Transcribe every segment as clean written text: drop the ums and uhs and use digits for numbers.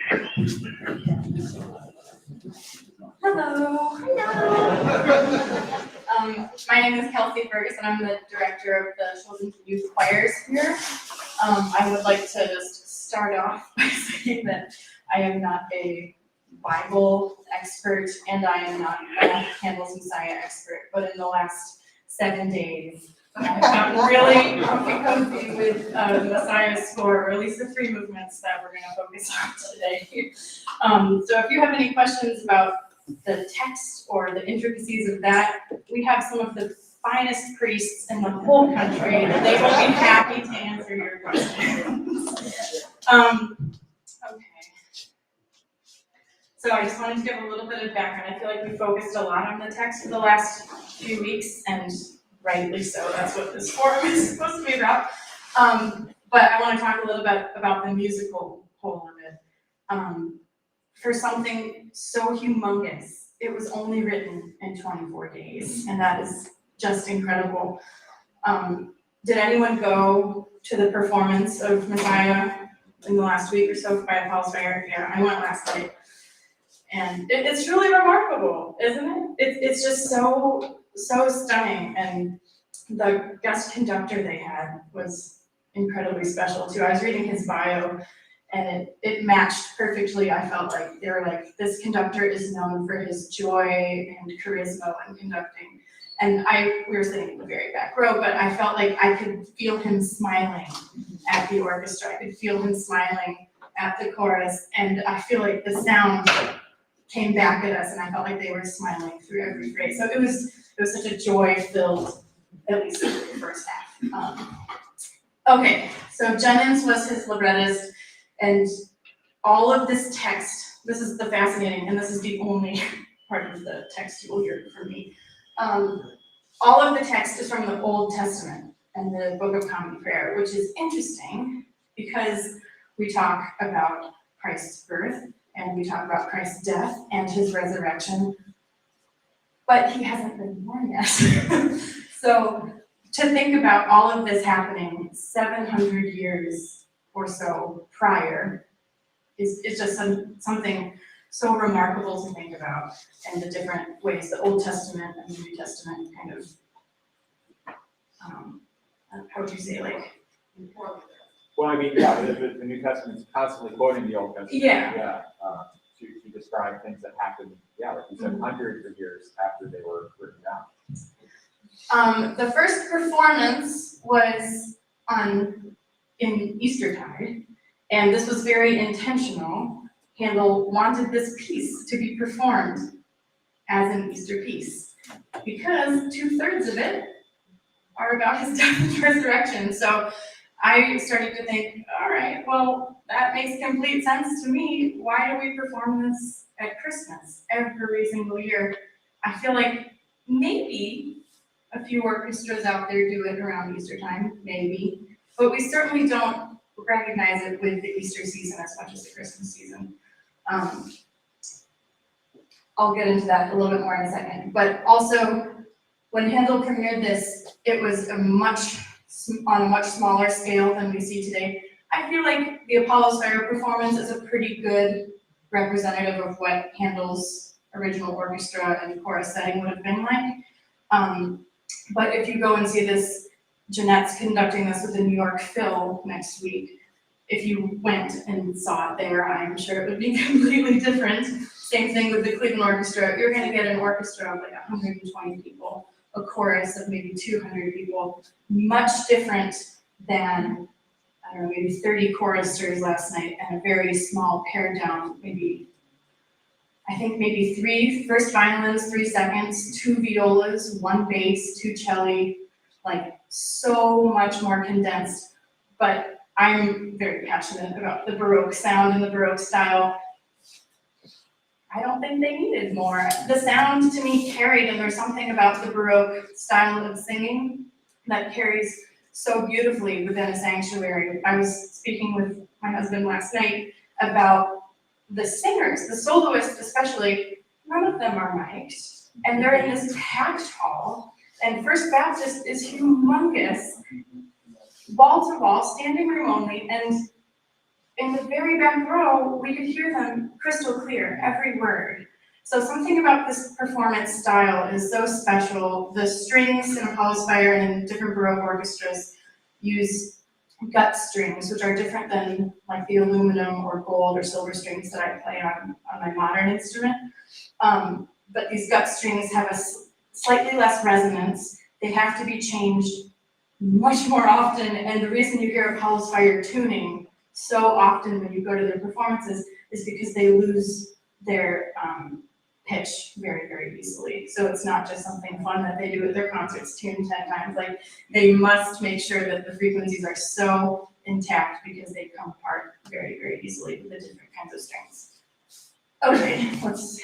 Hello. Hello. My name is Kelsey Ferguson. I'm the director of the Children's and Youth Choirs here. I would like to just start off by saying that I am not a Bible expert and I am not a Handel's Messiah expert, but in the last 7 days, I've gotten really cozy with the Messiah score, or at least the 3 movements that we're going to focus on today. So if you have any questions about the text or the intricacies of that, we have some of the finest priests in the whole country, and they will be happy to answer your questions. Okay. So I just wanted to give a little bit of background. I feel like we focused a lot on the text for the last few weeks, and rightly so. That's what this forum is supposed to be about. But I want to talk a little bit about the musical whole of it. For something so humongous, it was only written in 24 days, and that is just incredible. Did anyone go to the performance of Messiah in the last week or so by Paul's Fair? Yeah, I went last night. And it's truly remarkable, isn't it? It's just so stunning. And the guest conductor they had was incredibly special too. I was reading his bio, and it matched perfectly. I felt like they were like, this conductor is known for his joy and charisma when conducting. And we were sitting in the very back row, but I felt like I could feel him smiling at the orchestra. I could feel him smiling at the chorus, and I feel like the sound came back at us, and I felt like they were smiling through every phrase. So it was such a joy-filled, at least in the first half. Okay, so Jennings was his librettist, and all of this text, this is the fascinating, and this is the only part of the text you will hear from me. All of the text is from the Old Testament and the Book of Common Prayer, which is interesting because we talk about Christ's birth, and we talk about Christ's death and his resurrection, but he hasn't been born yet. So to think about all of this happening 700 years or so prior is just something so remarkable to think about, and the different ways the Old Testament and the New Testament kind of, how would you say, like, well, I mean, yeah, the New Testament's constantly quoting the Old Testament. Yeah. To describe things that happened, like you said, hundreds of years after they were written down. The first performance was in Eastertide, and this was very intentional. Handel wanted this piece to be performed as an Easter piece because 2/3 of it are about his death and resurrection. So I started to think, all right, well, that makes complete sense to me. Why do we perform this at Christmas every single year? I feel like maybe a few orchestras out there do it around Easter time, maybe, but we certainly don't recognize it with the Easter season as much as the Christmas season. I'll get into that a little bit more in a second, but also when Handel premiered this, it was on a much smaller scale than we see today. I feel like the Apollo's Fire performance is a pretty good representative of what Handel's original orchestra and chorus setting would have been like. But if you go and see this, Jeanette's conducting this with the New York Phil next week. If you went and saw it there, I'm sure it would be completely different. Same thing with the Cleveland Orchestra. You're going to get an orchestra of like 120 people, a chorus of maybe 200 people, much different than, I don't know, maybe 30 choristers last night and a very small pared down, maybe 3 first violins, 3 seconds, 2 violas, 1 bass, 2 celli, like so much more condensed. But I'm very passionate about the Baroque sound and the Baroque style. I don't think they needed more. The sound to me carried, and there's something about the Baroque style of singing that carries so beautifully within a sanctuary. I was speaking with my husband last night about the singers, the soloists especially. None of them are mic'd, and they're in this packed hall, and First Baptist is humongous, wall to wall, standing room only, and in the very back row, we could hear them crystal clear, every word. So something about this performance style is so special. The strings in Apollo's Fire and different Baroque orchestras use gut strings, which are different than like the aluminum or gold or silver strings that I play on my modern instrument. But these gut strings have a slightly less resonance. They have to be changed much more often, and the reason you hear Apollo's Fire tuning so often when you go to their performances is because they lose their pitch very, very easily. So it's not just something fun that they do at their concerts, tune 10 times. Like, they must make sure that the frequencies are so intact because they come apart very, very easily with the different kinds of strings. Okay, let's.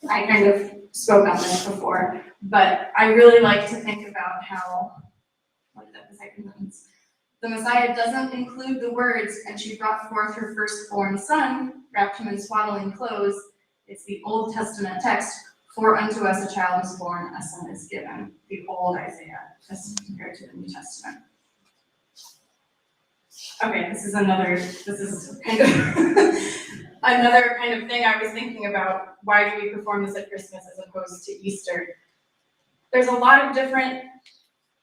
I kind of spoke on this before, but I really like to think about how, what is that, the second sentence? The Messiah doesn't include the words, and she brought forth her firstborn son, wrapped him in swaddling clothes. It's the Old Testament text, for unto us a child is born, a son is given. The old Isaiah, as compared to the New Testament. Okay, this is kind of another kind of thing I was thinking about. Why do we perform this at Christmas as opposed to Easter? There's a lot of different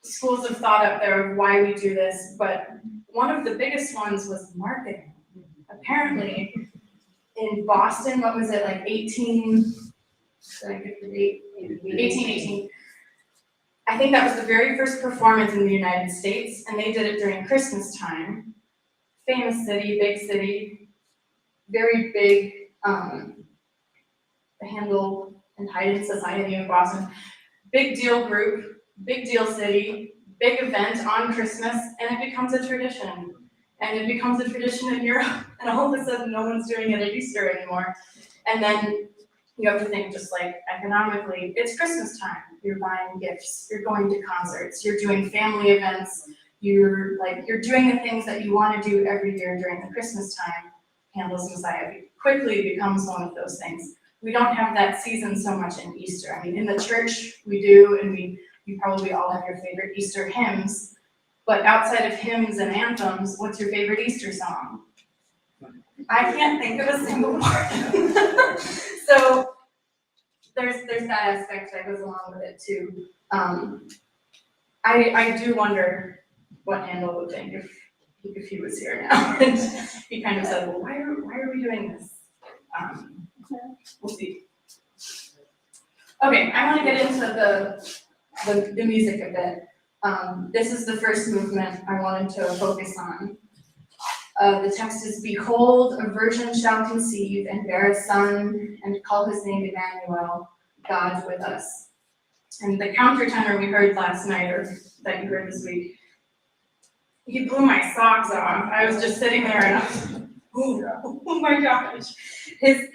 schools of thought out there of why we do this, but one of the biggest ones was marketing. Apparently, in Boston, what was it, like 1818? I think that was the very first performance in the United States, and they did it during Christmas time. Famous city, big city, very big, the Handel Untitled Society of Boston. Big deal group, big deal city, big event on Christmas, and it becomes a tradition. And it becomes a tradition in Europe, and all of a sudden no one's doing it at Easter anymore. And then you have to think just like economically, it's Christmas time. You're buying gifts, you're going to concerts, you're doing family events, you're doing the things that you want to do every year during the Christmas time. Handel's Messiah quickly becomes one of those things. We don't have that season so much in Easter. I mean, in the church we do, and you probably all have your favorite Easter hymns, but outside of hymns and anthems, what's your favorite Easter song? I can't think of a single one. So there's that aspect that goes along with it too. I do wonder what Handel would think if he was here now. And he kind of said, well, why are we doing this? We'll see. Okay, I want to get into the music a bit. This is the first movement I wanted to focus on. The text is, behold, a virgin shall conceive and bear a son and call his name Emmanuel, God with us. And the countertenor we heard last night, or that you heard this week, he blew my socks off. I was just sitting there and I was like, oh my gosh. His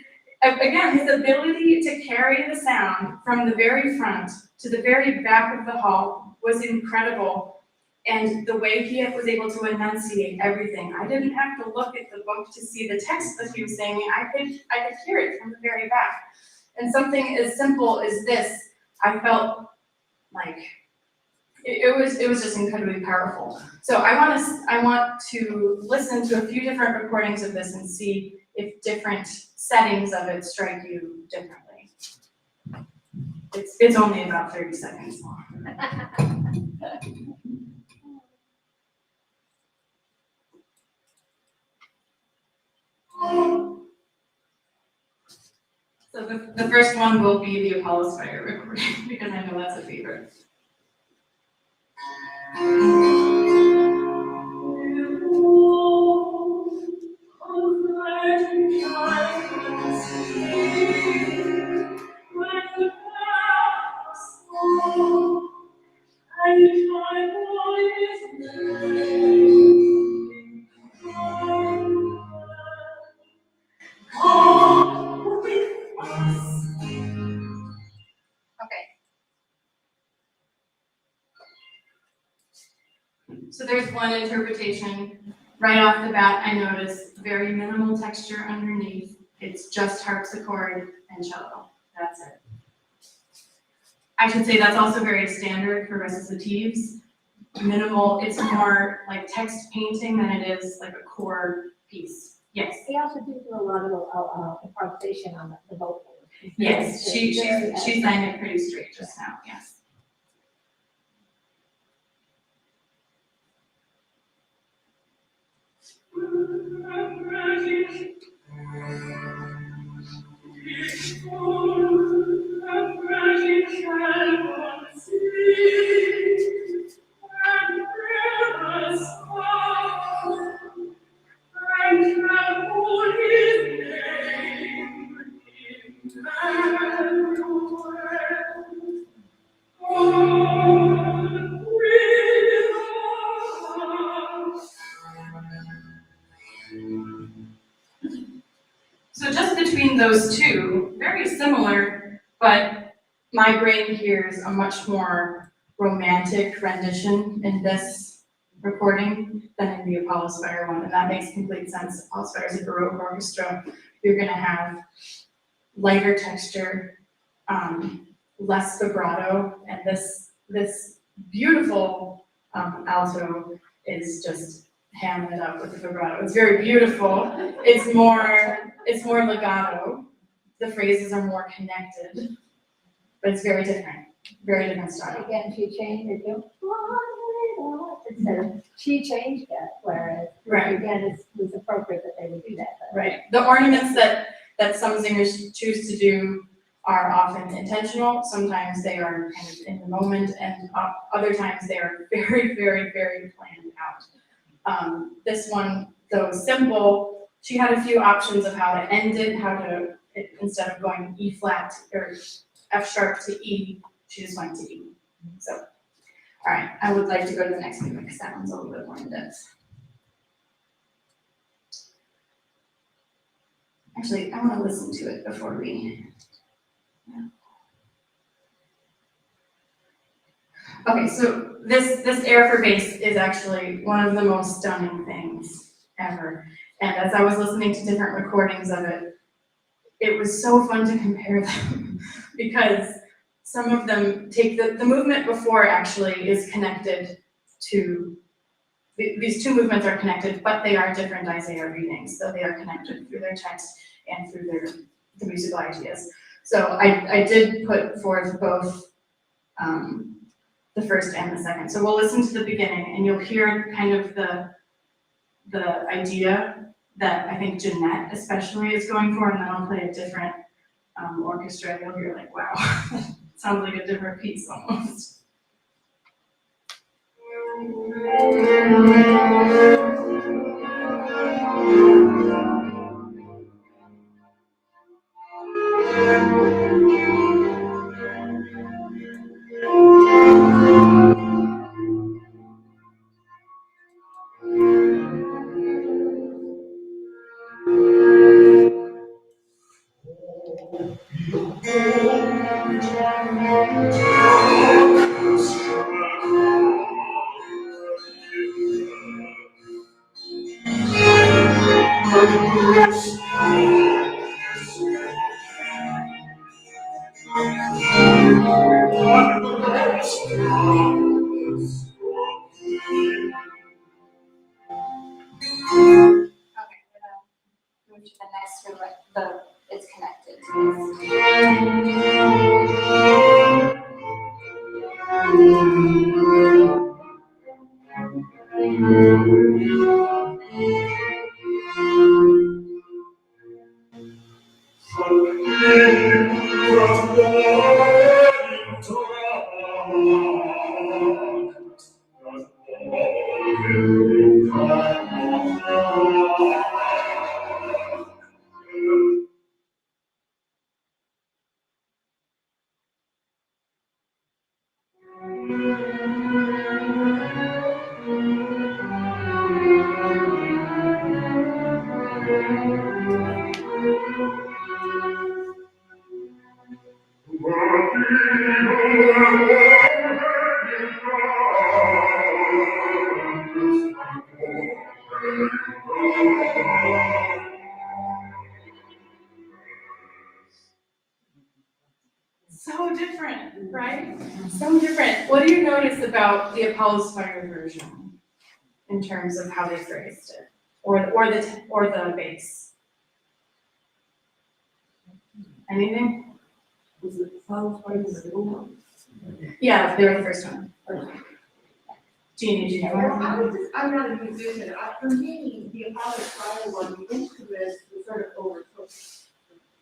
ability to carry the sound from the very front to the very back of the hall was incredible. And the way he was able to enunciate everything, I didn't have to look at the book to see the text that he was saying. I could hear it from the very back. And something as simple as this, I felt like it was just incredibly powerful. So I want to listen to a few different recordings of this and see if different settings of it strike you differently. It's only about 30 seconds long. So the first one will be the Apollo's Fire recording, because I know that's a favorite. So there's one interpretation. Right off the bat, I noticed very minimal texture underneath. It's just harpsichord and cello. That's it. I should say that's also very standard for recitatives. minimal, it's more like text painting than it is like a core piece. Yes. They also do a lot of improvisation on the vocal. Yes, she Very, sang it pretty straight just now, yes. So just between those two, very similar, but my brain hears a much more romantic rendition in this recording than in the Apollo Spire one, and that makes complete sense. Apollo Spire is a Baroque orchestra. You're gonna have lighter texture, less vibrato, and this beautiful alto is just hamming it up with the vibrato. It's very beautiful. It's more legato. The phrases are more connected, but it's very different style. Again, she changed it to instead of, she changed it, whereas, Right. again, it was appropriate that they would do that. But Right. The ornaments that some singers choose to do are often intentional. Sometimes they are kind of in the moment, and other times they are very, very, very planned out. This one, though simple, she had a few options of how to end it, instead of going E flat or F sharp to E, she just went to E. So, all right, I would like to go to the next one because that one's a little bit more in depth. Actually, I want to listen to it before we. Yeah. Okay, so this air for bass is actually one of the most stunning things ever. And as I was listening to different recordings of it, it was so fun to compare them because some of them take the movement before actually is connected to, these two movements are connected, but they are different Isaiah readings, so they are connected through their text and through the musical ideas. So I did put forth both the first and the second. So we'll listen to the beginning and you'll hear kind of the idea that I think Jeanette especially is going for, and then I'll play a different orchestra. You'll hear like, wow, sounds like a different piece almost. Move to the next one, it's connected to about the Apollo's Fire version in terms of how they phrased it, or the bass. Anything? Was it Apollo's Fire the middle one? Yeah, they were the first one. Jeannie, do you know? I'm not a musician. For me, the Apollo's Fire one, the instruments were sort of overtook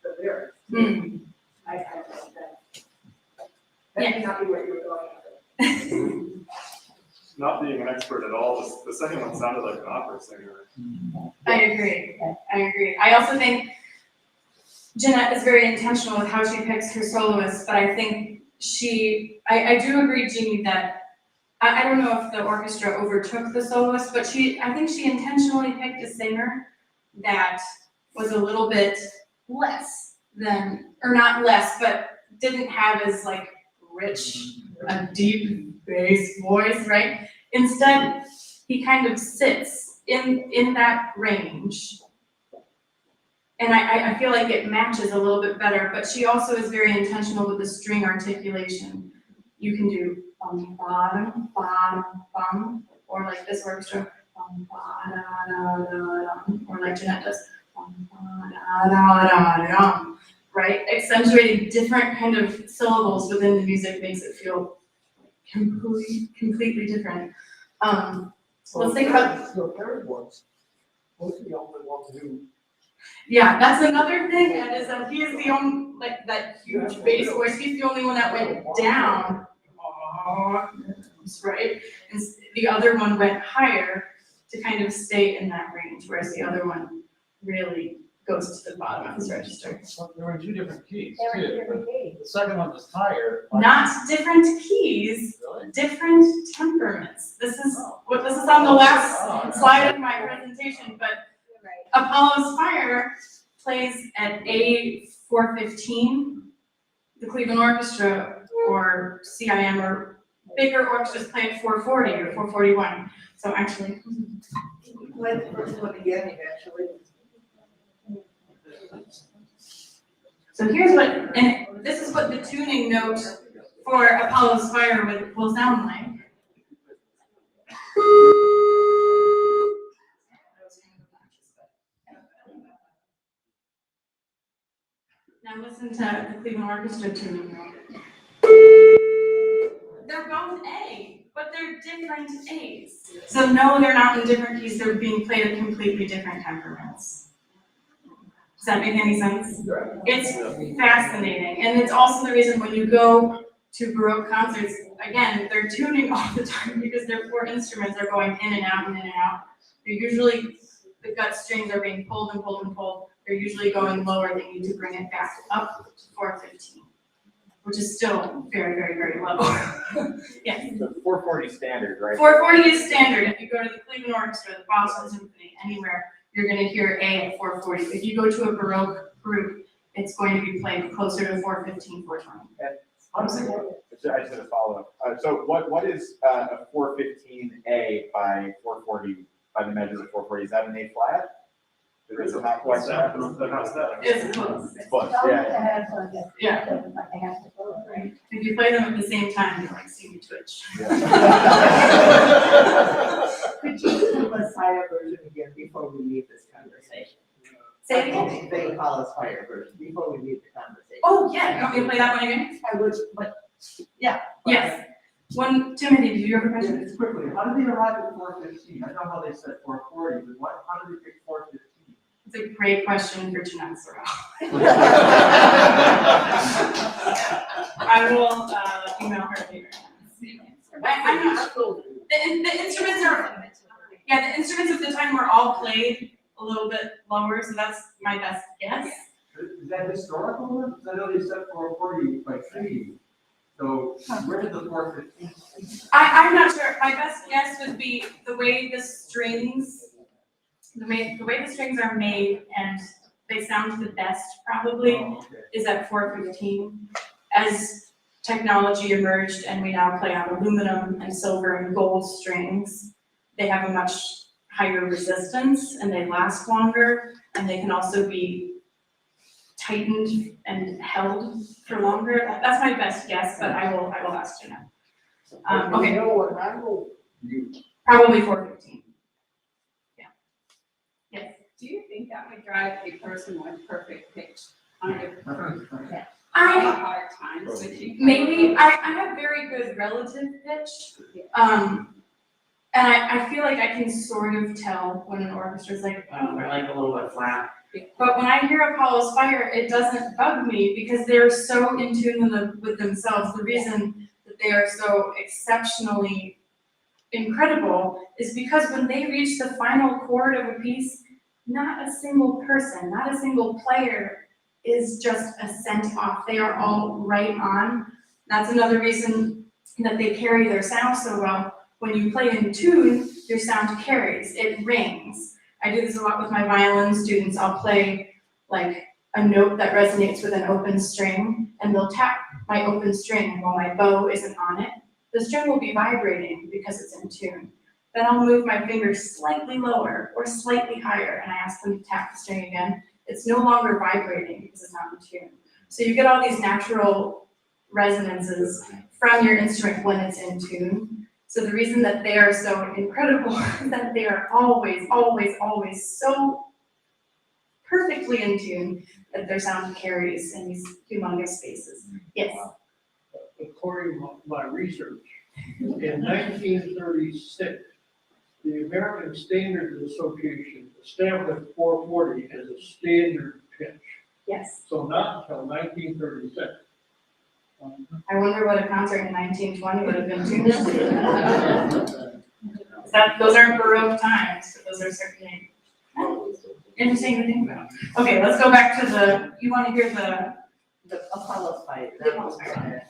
the lyrics. Hmm. I don't know that. That may not be what you were going after. Not being an expert at all, the second one sounded like an opera singer. I agree. I also think Jeanette is very intentional with how she picks her soloists, but I think I do agree, Jeannie, that I don't know if the orchestra overtook the soloist, but I think she intentionally picked a singer that was a little bit less than, or not less, but didn't have as like rich, a deep bass voice, right? Instead, he kind of sits in that range. And I feel like it matches a little bit better, but she also is very intentional with the string articulation. You can do bum, bottom, bottom, bum, or like this orchestra, bum, ba, da, da, da, dum, or like Jeanette does, bum, ba, da, da, da, dum, right? Accentuating different kind of syllables within the music makes it feel completely different. So let's think about. The third ones, those are the only ones who. Yeah, that's another thing, and is that he is the only, like, that huge bass voice, he's the only one that went down. Right? And the other one went higher to kind of stay in that range, whereas the other one really goes to the bottom of his register. Well, there were two different keys They were too, different but keys. the second one was higher. like- Not different keys, Really? different temperaments. This is on the last slide of my presentation, but You're right. Apollo's Fire plays at A415. The Cleveland Orchestra or CIM or bigger orchestras play at 440 or 441. So actually, Play the first one again eventually. so here's what, and this is what the tuning note for Apollo's Fire will sound like. Now listen to the Cleveland Orchestra tuning note. They're both A, but they're different A's. So no, they're not in different keys, they're being played at completely different temperaments. Does that make any sense? It's fascinating, and it's also the reason when you go to Baroque concerts, again, they're tuning all the time because their four instruments are going in and out and in and out. They're usually, the gut strings are being pulled and pulled and pulled. They're usually going lower, they need to bring it back up to 415, which is still very, very, very low. Yes. So 440 standard, right? 440 is standard. If you go to the Cleveland Orchestra, the Boston Symphony, anywhere, you're going to hear A at 440. If you go to a Baroque group, it's going to be played closer to 415, 420. Honestly, I just had a follow-up. So what is a 415A by 440, by the measures of 440? Is that an A flat? Is it not quite that? It's close. It's close, Those yeah. that have one that- Yeah. like they have to go, right? If you play them at the same time, you'll like see me twitch. Could you do a Fire version again before we leave this conversation? Say it again. The Apollo's Fire version, before we leave the conversation. Oh, yeah. You want me to play that one again? I would, but, yeah. Yes. Timothy, did you have a question? Just quickly, how did they arrive at 415? I know how they said 440, but how did they pick 415? It's a great question for Jeanette Sorrell. I will email her later. I'm not sure. The instruments are, yeah, the instruments of the time were all played a little bit lower, so that's my best guess. Is that historical? Because I know they said 440 by 3. So where did the 415? I'm not sure. My best guess would be the way the strings, the way the strings are made and they sound the best probably Oh, okay. is at 415. As technology emerged and we now play on aluminum and silver and gold strings, they have a much higher resistance and they last longer, and they can also be tightened and held for longer. That's my best guess, but I will ask Jeanette. Okay. You know what, I will, Probably 4:15. Yeah. Yes. Do you think that would drive a person with perfect pitch under I hard times switching? maybe I have very good relative pitch. And I feel like I can sort of tell when an orchestra's like, oh, they're like a little bit flat. But when I hear Apollo's Fire, it doesn't bug me because they're so in tune with themselves. The reason that they are so exceptionally incredible is because when they reach the final chord of a piece, not a single person, not a single player is just a cent off. They are all right on. That's another reason that they carry their sound so well. When you play in tune, your sound carries, it rings. I do this a lot with my violin students. I'll play like a note that resonates with an open string, and they'll tap my open string, and while my bow isn't on it, the string will be vibrating because it's in tune. Then I'll move my fingers slightly lower or slightly higher, and I ask them to tap the string again. It's no longer vibrating because it's not in tune. So you get all these natural resonances from your instrument when it's in tune. So the reason that they are so incredible is that they are always, always, always so perfectly in tune that their sound carries in these humongous spaces. Yes. according to my research, in 1936, the American Standards Association established 440 as a standard pitch. Yes. So not until 1936. I wonder what a concert in 1920 would have been tuned to. Those aren't Baroque times, but those are certainly interesting to think about. Okay, let's go back to you want to hear The Apollo's Fire. The Apollo's Fire.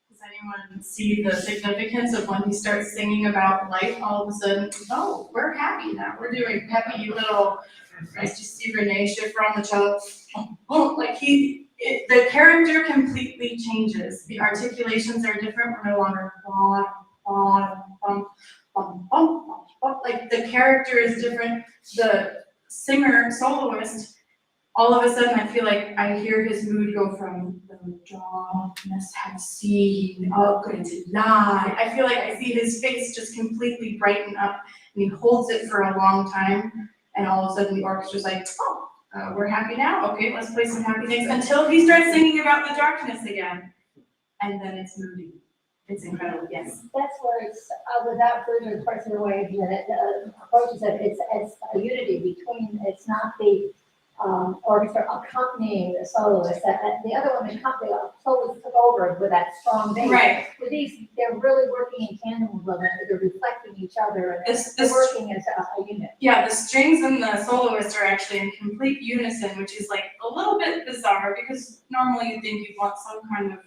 Does anyone see the significance of when he starts singing about life, all of a sudden, oh, we're happy now, we're doing peppy little, nice to see Renee Schiffer on the cello. Oh, like the character completely changes. The articulations are different, we're no longer bum, bum, bum, bum, bum, bum. Like the character is different, the singer, soloist, all of a sudden, I feel like I hear his mood go from the darkness have seen a good light. I feel like I see his face just completely brighten up, and he holds it for a long time, and all of a sudden the orchestra's like, oh, we're happy now? Okay, let's play some happy things, until he starts singing about the darkness again, and then it's moody. It's incredible, yes. That's where it's, without further parts of the way that approaches it, it's a unity between, it's not the orchestra accompanying the soloist. The other one, the soloist took over with that strong bass. Right. With these, they're really working in tandem with them, they're reflecting each other, and they're working as a unit. Yeah, the strings and the soloist are actually in complete unison, which is like a little bit bizarre because normally you think you'd want some kind of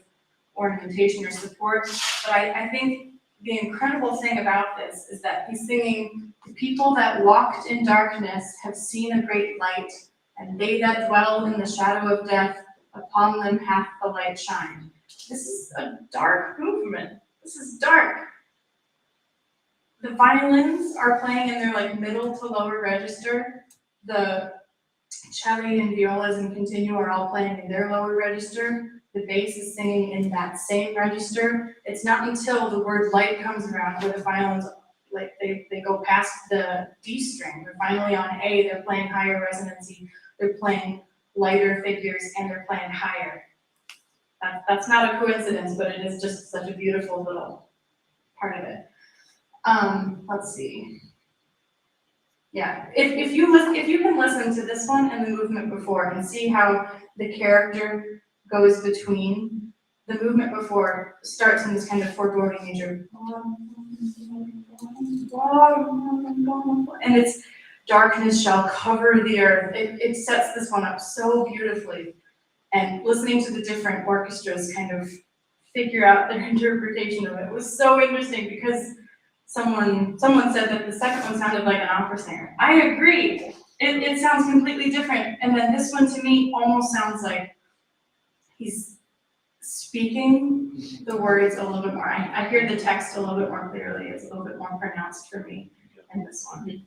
ornamentation or support. But I think the incredible thing about this is that he's singing, the people that walked in darkness have seen a great light, and they that dwell in the shadow of death, upon them hath the light shined. This is a dark movement. This is dark. The violins are playing in their like middle to lower register. The cello and violas and continuo are all playing in their lower register. The bass is singing in that same register. It's not until the word light comes around where the violins, like they go past the D string. They're finally on A, they're playing higher resonancy. They're playing lighter figures and they're playing higher. That's not a coincidence, but it is just such a beautiful little part of it. Let's see. Yeah, if you can listen to this one and the movement before and see how the character goes between, the movement before starts in this kind of foreboding major, and it's darkness shall cover the earth. It sets this one up so beautifully, and listening to the different orchestras kind of figure out their interpretation of it was so interesting, because someone said that the second one sounded like an opera singer. I agree. It sounds completely different. And then this one to me almost sounds like he's speaking the words a little bit more. I hear the text a little bit more clearly. It's a little bit more pronounced for me in this one.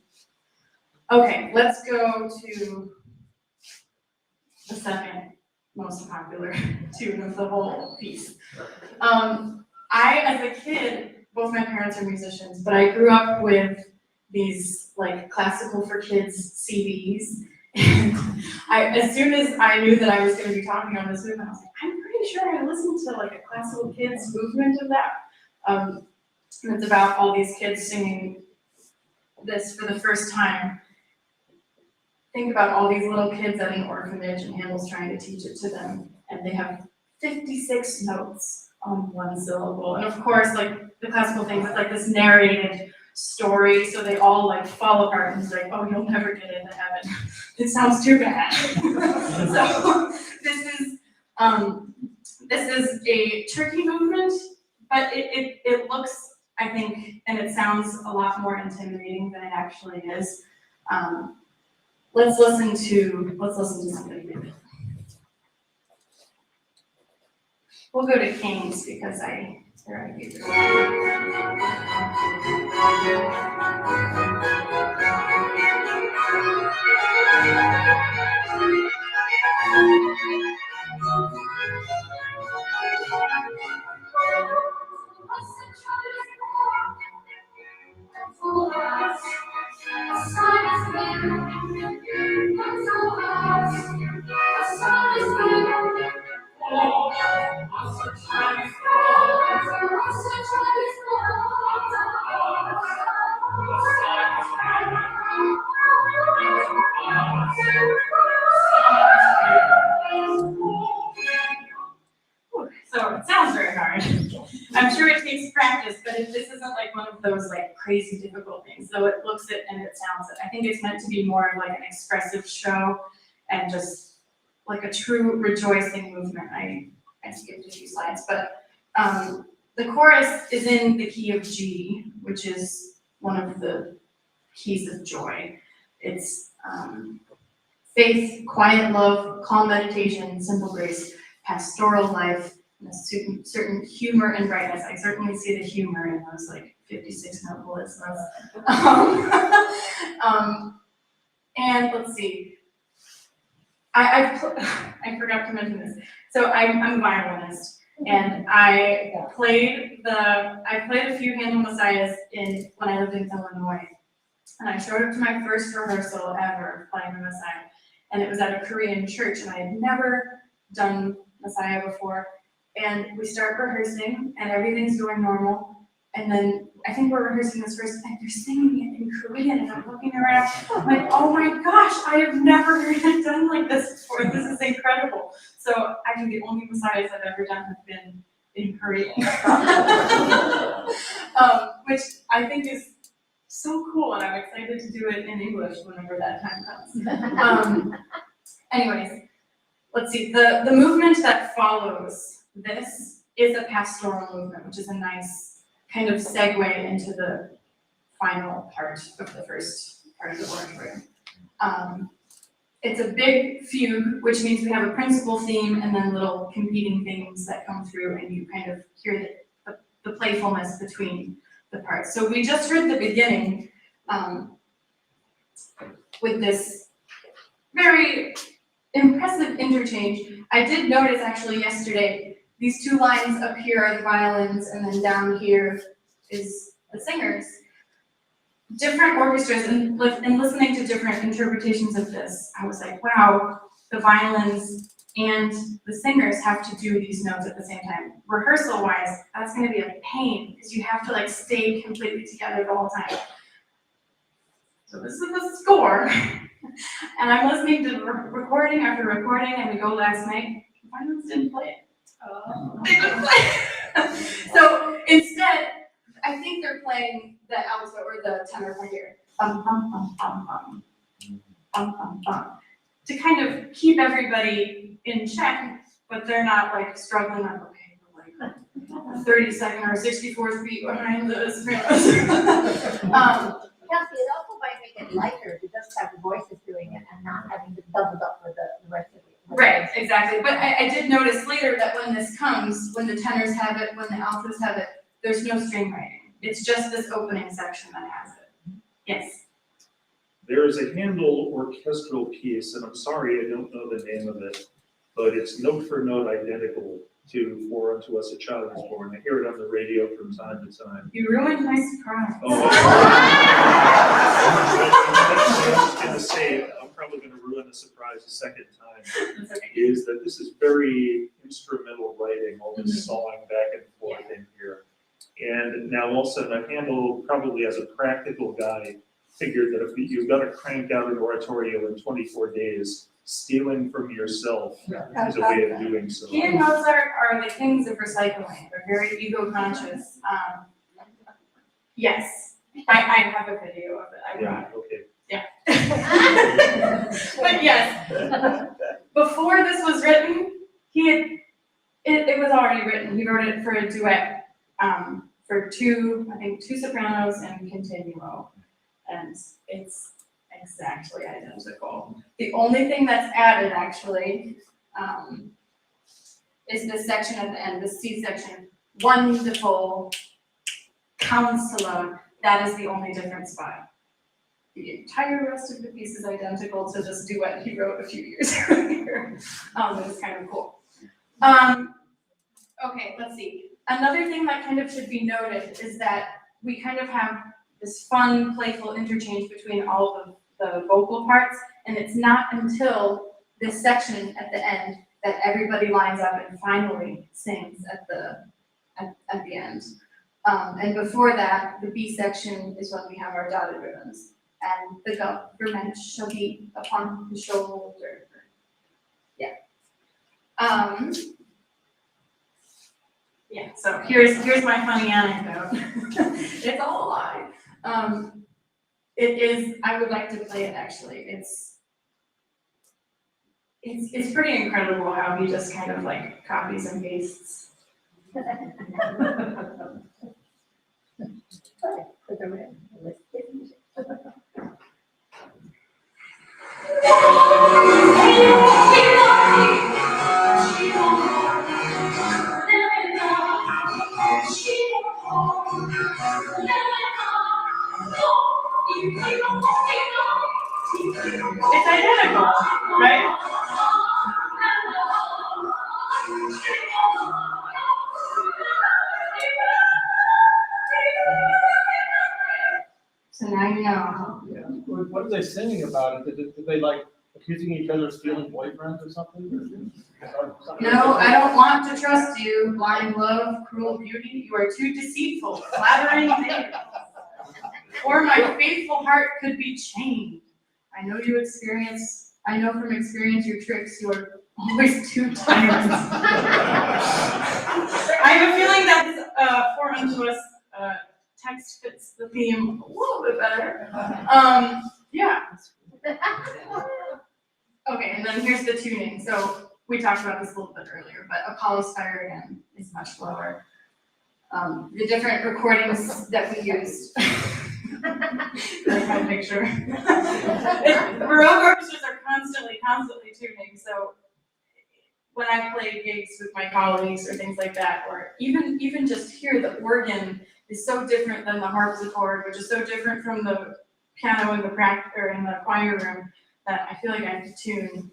Okay, let's go to the second most popular tune of the whole piece. As a kid, both my parents are musicians, but I grew up with these like classical for kids CDs. And as soon as I knew that I was going to be talking on this movement, I was like, I'm pretty sure I listened to like a classical kids movement of that. And it's about all these kids singing this for the first time. Think about all these little kids at an orphanage, and Handel's trying to teach it to them, and they have 56 notes on one syllable. And of course, like the classical things, it's like this narrated story, so they all like fall apart, and it's like, oh, you'll never get into heaven. It sounds too bad. So this is a tricky movement, but it looks, I think, and it sounds a lot more intimidating than it actually is. Let's listen to something. We'll go to Kings because they're my favorite. So it sounds very hard. I'm sure it takes practice, but this isn't like one of those like crazy difficult things. So it looks it and it sounds it. I think it's meant to be more of like an expressive show and just like a true rejoicing movement. I skipped a few slides, but the chorus is in the key of G, which is one of the keys of joy. It's faith, quiet love, calm meditation, simple grace, pastoral life, and a certain humor and brightness. I certainly see the humor in those like 56 note bullets. And let's see. I forgot to mention this. So I'm a violinist, and I played a few Handel Messiahs when I lived in Illinois, and I showed up to my first rehearsal ever playing the Messiah, and it was at a Korean church, and I had never done Messiah before, and we start rehearsing, and everything's going normal, and then I think we're rehearsing this verse, and they're singing it in Korean, and I'm looking around, I'm like, oh my gosh, I have never heard it done like this before. This is incredible. So actually, the only Messiahs I've ever done have been in Korean, which I think is so cool, and I'm excited to do it in English whenever that time comes. Anyways, let's see. The movement that follows this is a pastoral movement, which is a nice kind of segue into the final part of the first part of the oratorio. It's a big fugue, which means we have a principal theme and then little competing themes that come through, and you kind of hear the playfulness between the parts. So we just heard the beginning with this very impressive interchange. I did notice actually yesterday, these two lines up here are the violins, and then down here is the singers. Different orchestras, and listening to different interpretations of this, I was like, wow, the violins and the singers have to do these notes at the same time. Rehearsal-wise, that's gonna be a pain, because you have to like stay completely together the whole time. So this is the score, and I'm listening to recording after recording, and we go last night, violins didn't play it. They didn't play it. So instead, I think they're playing the alto or the tenor part here. Bum, bum, bum, bum, bum. Bum, bum, bum. To kind of keep everybody in check, but they're not like struggling on, okay, we're like 32nd or 64th beat behind the sopranos. Kelsey, it also might make it lighter to just have the voices doing it and not having to double up with the rest of it. Right, exactly. But I did notice later that when this comes, when the tenors have it, when the altos have it, there's no string writing. It's just this opening section that has it. Yes. There is a Handel orchestral piece, and I'm sorry, I don't know the name of it, but it's note for note identical to For Unto Us a Child is Born. I hear it on the radio from time to time. You ruined my surprise. Oh, I was going to say, I'm probably going to ruin the surprise a second time, That's okay. is that this is very instrumental writing, all this sawing back and forth in here. And now also, now Handel probably as a practical guy figured that if you've got to crank out an oratorio in 24 days, stealing from yourself is a way of doing so. He and Mozart are the kings of recycling. They're very ego conscious. Yes, I have a video of it. I brought okay. But yes, before this was written, it was already written. He wrote it for a duet for two sopranos and continuo, and it's exactly identical. The only thing that's added actually is this section at the end, the C section. Wonderful counselor. That is the only different spot. The entire rest of the piece is identical to this duet he wrote a few years earlier. It was kind of cool. Okay, let's see. Another thing that kind of should be noted is that we kind of have this fun, playful interchange between all of the vocal parts, and it's not until this section at the end that everybody lines up and finally sings at the end. And before that, the B section is when we have our dotted ribbons. And the government shall be upon the shoulder. Yeah. Yeah, so here's my funny anecdote. It's all a lie. It is, I would like to play it actually. It's pretty incredible how he just kind of like copies and pastes. It's identical, right? So now you know. Yeah. What are they singing about it? Did they like accusing each other of stealing boyfriends or something? No, I don't want to trust you, blind love, cruel beauty. You are too deceitful, flattering things. Or my faithful heart could be chained. I know from experience your tricks, you are always too tired. I have a feeling that this For Unto Us text fits the theme a little bit better. Yeah. Okay, and then here's the tuning. So we talked about this a little bit earlier, but Apollo's Fire again is much lower. The different recordings that we used. That's my picture. Baroque orchestras are constantly tuning. So when I play gigs with my colleagues or things like that, or even just here, the organ is so different than the harpsichord, which is so different from the piano in the choir room, that I feel like I have to tune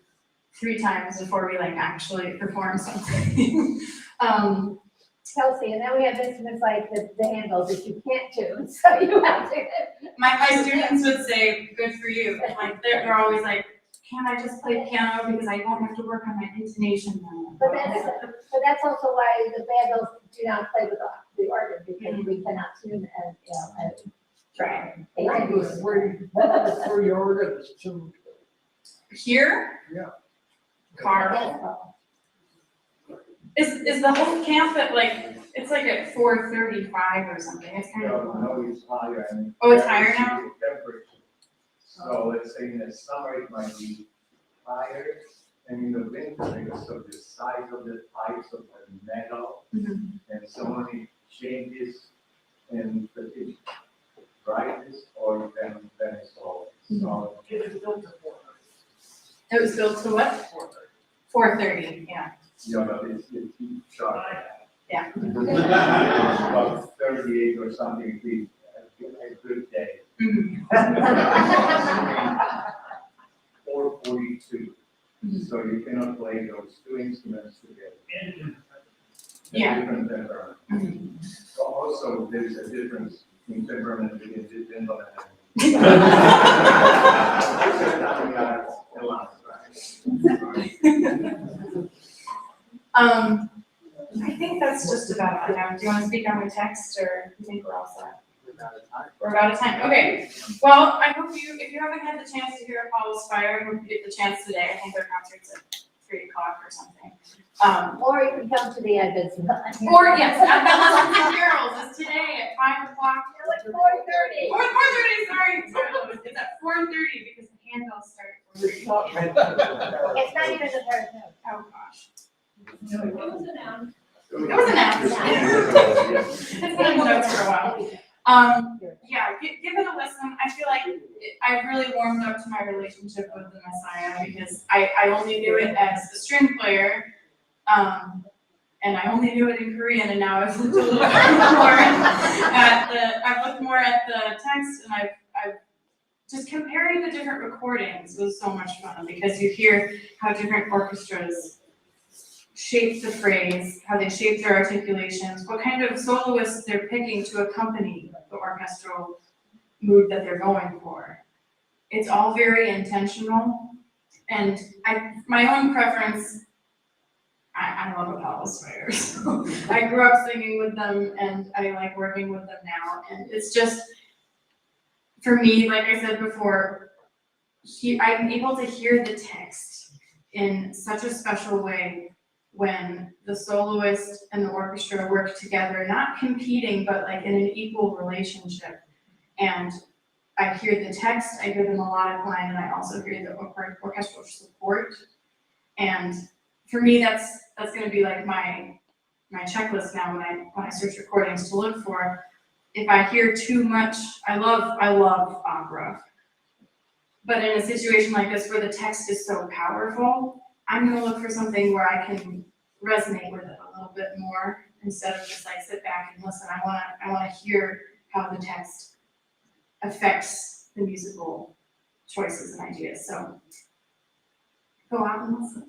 3 times before we like actually perform something. Kelsey, and then we have instruments like the handles that you can't tune, so you have to. My students would say, "Good for you." Like they're always like, "Can't I just play piano because I don't have to work on my intonation now?" But that's also why the bandos do not play with the organ, because we cannot tune Right. What are the three organs to? Here? Yeah. Carl. Is the whole camp at like, it's like at 4:35 or something, it's kind of. No, it's higher and. Oh, it's higher now? Temperature. So let's say in the summer it might be higher, and in the winter, because of the size of the pipes of the metal, Mhm. and so many changes in the brightness, or then it's all. So It was built to what? 4:30, yeah. yeah, but it's sharp. Yeah. About 38 or something, be a good day. Mhm. 442. So you cannot play those two instruments together. Yeah. Different temperament. Mhm. So also, there is a difference in temperament between the temperament and. I think that's just about it now. Do you want to speak on the text, or you think we're all set? We're out of time. Okay. Well, I hope if you haven't had the chance to hear Apollo's Fire, I hope you get the chance today. I think their concert's at 3:00 or something. Or you can come to the Advent. Or yes, at the Leslie Carols is today at 5:00. Like 4:30. Or 4:30, sorry. It's at 4:30 because the handbells start at 4:30. It's not even the first note. Oh, gosh. It was announced. It was announced. It's been in the notes for a while. Yeah, give it a listen. I feel like I've really warmed up to my relationship with the Messiah because I only knew it as a string player, and I only knew it in Korean, and now I've looked a little bit more at the text, and I've just comparing the different recordings was so much fun because you hear how different orchestras shape the phrase, how they shape their articulations, what kind of soloists they're picking to accompany the orchestral mood that they're going for. It's all very intentional, and my own preference, I love Apollo's Fire, so I grew up singing with them, and I like working with them now, and it's just, for me, like I said before, I'm able to hear the text in such a special way when the soloist and the orchestra work together, not competing, but like in an equal relationship. And I hear the text, I hear the melodic line, and I also hear the orchestral support. And for me, that's gonna be like my checklist now when I search recordings to look for. If I hear too much, I love opera. But in a situation like this where the text is so powerful, I'm gonna look for something where I can resonate with it a little bit more instead of just like sit back and listen. I wanna hear how the text affects the musical choices and ideas. So go out and listen.